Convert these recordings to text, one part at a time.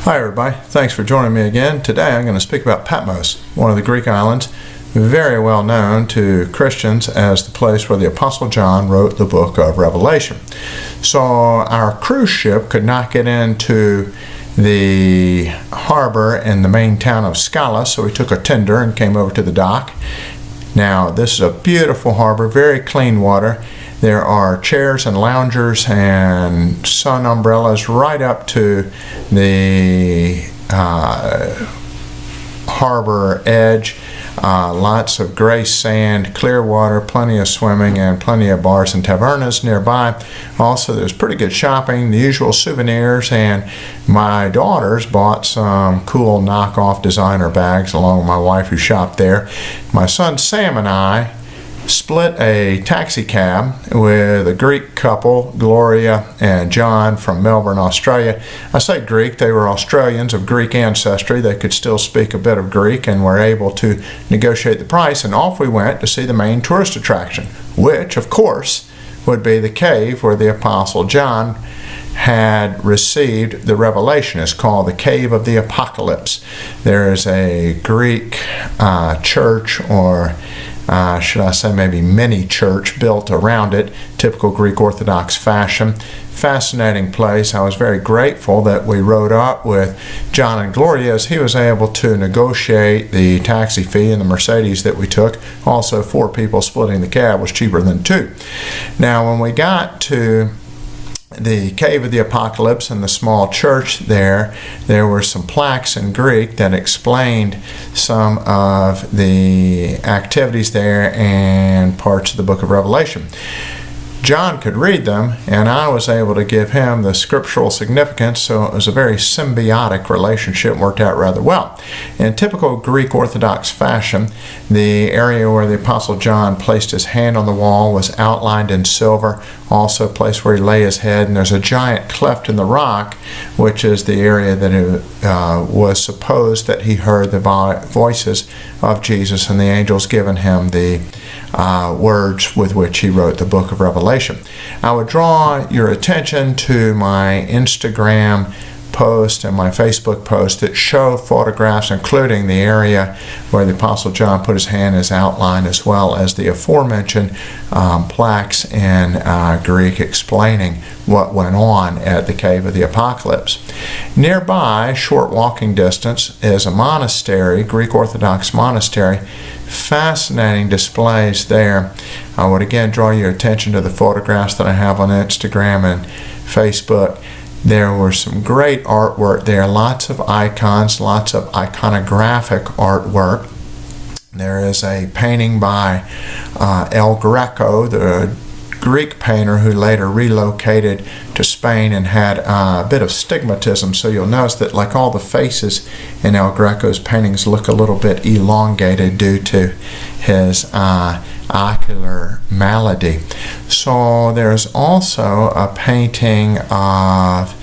Hi everybody, thanks for joining me again. Today I'm going to speak about Patmos, one of the Greek islands, very well known to Christians as the place where the Apostle John wrote the book of Revelation. So our cruise ship could not get into the harbor in the main town of Scala, so we took a tender and came over to the dock. Now this is a beautiful harbor, very clean water. There are chairs and loungers and sun umbrellas right up to the harbor edge. Lots of gray sand, clear water, plenty of swimming, and plenty of bars and tavernas nearby. Also, there's pretty good shopping, the usual souvenirs, and my daughters bought some cool knockoff designer bags along with my wife who shopped there. My son Sam and I split a taxi cab with a Greek couple, Gloria and John from Melbourne, Australia. I say Greek, they were Australians of Greek ancestry. They could still speak a bit of Greek and were able to negotiate the price, and off we went to see the main tourist attraction, which of course would be the cave where the Apostle John had received the revelation. It's called the Cave of the Apocalypse. There is a Greek church, or should I say maybe mini church, built around it, typical Greek Orthodox fashion. Fascinating place. I was very grateful that we rode up with John and Gloria, as he was able to negotiate the taxi fee in the Mercedes that we took. Also, 4 people splitting the cab was cheaper than 2. Now when we got to the Cave of the Apocalypse and the small church there were some plaques in Greek that explained some of the activities there and parts of the book of Revelation. John could read them, and I was able to give him the scriptural significance, so it was a very symbiotic relationship, worked out rather well. In typical Greek Orthodox fashion, the area where the Apostle John placed his hand on the wall was outlined in silver, also a place where he lay his head, and there's a giant cleft in the rock, which is the area that it was supposed that he heard the voices of Jesus and the angels giving him the words with which he wrote the book of Revelation. I would draw your attention to my Instagram post and my Facebook post that show photographs, including the area where the Apostle John put his hand as outline, as well as the aforementioned plaques in Greek explaining what went on at the Cave of the Apocalypse. Nearby, short walking distance, is a monastery, Greek Orthodox monastery. Fascinating displays there. I would again draw your attention to the photographs that I have on Instagram and Facebook. There were some great artwork there, lots of icons, lots of iconographic artwork. There is a painting by El Greco, the Greek painter who later relocated to Spain and had a bit of stigmatism. So you'll notice that like all the faces in El Greco's paintings look a little bit elongated due to his ocular malady. So there's also a painting of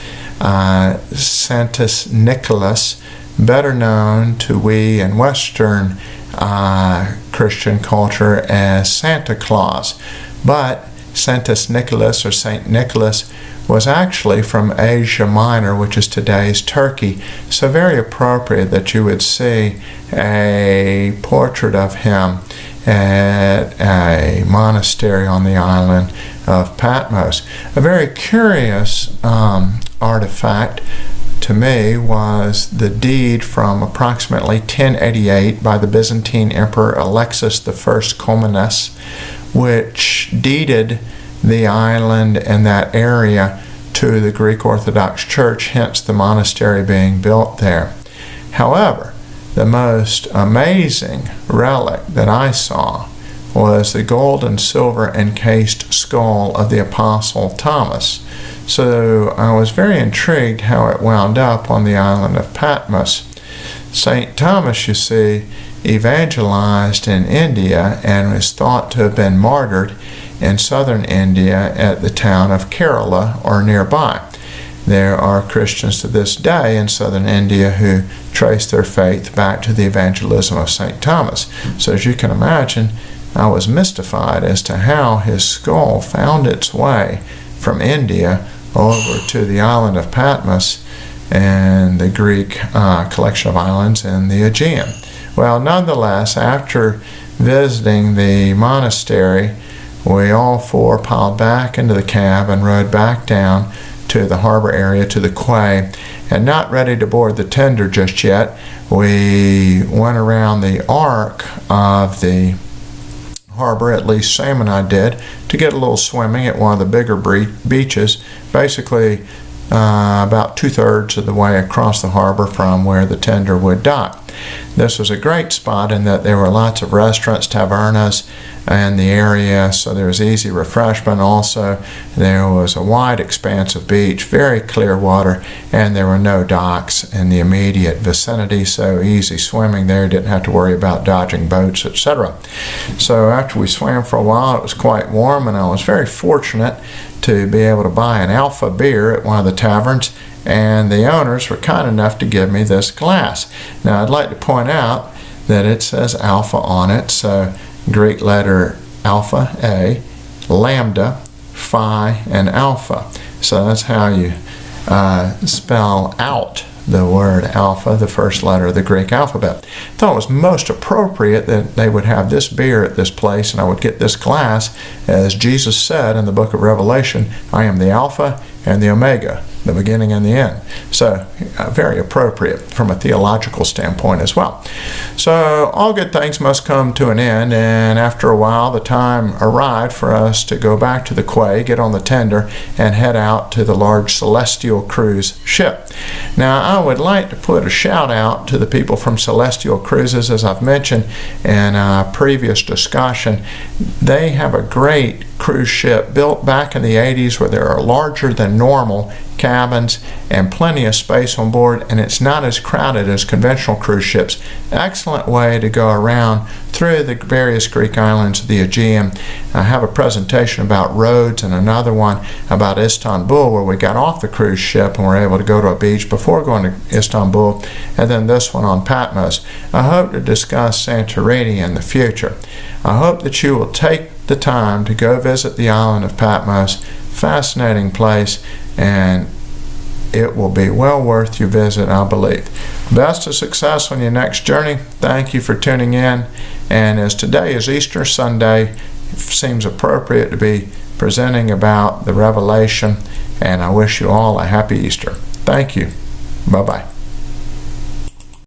Saint Nicholas, better known to we in Western Christian culture as Santa Claus. But Saint Nicholas, or Saint Nicholas, was actually from Asia Minor, which is today's Turkey. So very appropriate that you would see a portrait of him at a monastery on the island of Patmos. A very curious artifact to me was the deed from approximately 1088 by the Byzantine Emperor Alexis I Comnenus, which deeded the island and that area to the Greek Orthodox Church, hence the monastery being built there. However, the most amazing relic that I saw was the gold and silver encased skull of the Apostle Thomas. So I was very intrigued how it wound up on the island of Patmos. St. Thomas, you see, evangelized in India and is thought to have been martyred in southern India at the town of Kerala or nearby. There are Christians to this day in southern India who trace their faith back to the evangelism of St. Thomas. So as you can imagine, I was mystified as to how his skull found its way from India over to the island of Patmos and the Greek collection of islands in the Aegean. Well, nonetheless, after visiting the monastery, we all four piled back into the cab and rode back down to the harbor area, to the quay, and not ready to board the tender just yet, we went around the arc of the harbor, at least Sam and I did, to get a little swimming at one of the bigger beaches, basically about 2/3 of the way across the harbor from where the tender would dock. This was a great spot in that there were lots of restaurants, tavernas in the area, so there was easy refreshment. Also, there was a wide expanse of beach, very clear water, and there were no docks in the immediate vicinity, so easy swimming there. Didn't have to worry about dodging boats, etc. So after we swam for a while, it was quite warm, and I was very fortunate to be able to buy an Alpha beer at one of the taverns, and the owners were kind enough to give me this glass. Now, I'd like to point out that it says Alpha on it, so Greek letter Alpha, A, Lambda, Phi, and Alpha. So that's how you spell out the word Alpha, the first letter of the Greek alphabet. I thought it was most appropriate that they would have this beer at this place, and I would get this glass, as Jesus said in the book of Revelation, I am the Alpha and the Omega, the beginning and the end. So very appropriate from a theological standpoint as well. So all good things must come to an end, and after a while the time arrived for us to go back to the quay, get on the tender, and head out to the large Celestial Cruise ship. Now, I would like to put a shout out to the people from Celestial Cruises. As I've mentioned in a previous discussion, they have a great cruise ship built back in the 80s where there are larger than normal cabins and plenty of space on board, and it's not as crowded as conventional cruise ships. Excellent way to go around through the various Greek islands of the Aegean. I have a presentation about Rhodes and another one about Istanbul, where we got off the cruise ship and were able to go to a beach before going to Istanbul, and then this one on Patmos. I hope to discuss Santorini in the future. I hope that you will take the time to go visit the island of Patmos. Fascinating place, and it will be well worth your visit, I believe. Best of success on your next journey. Thank you for tuning in, and as today is Easter Sunday, it seems appropriate to be presenting about the Revelation, and I wish you all a happy Easter. Thank you. Bye-bye.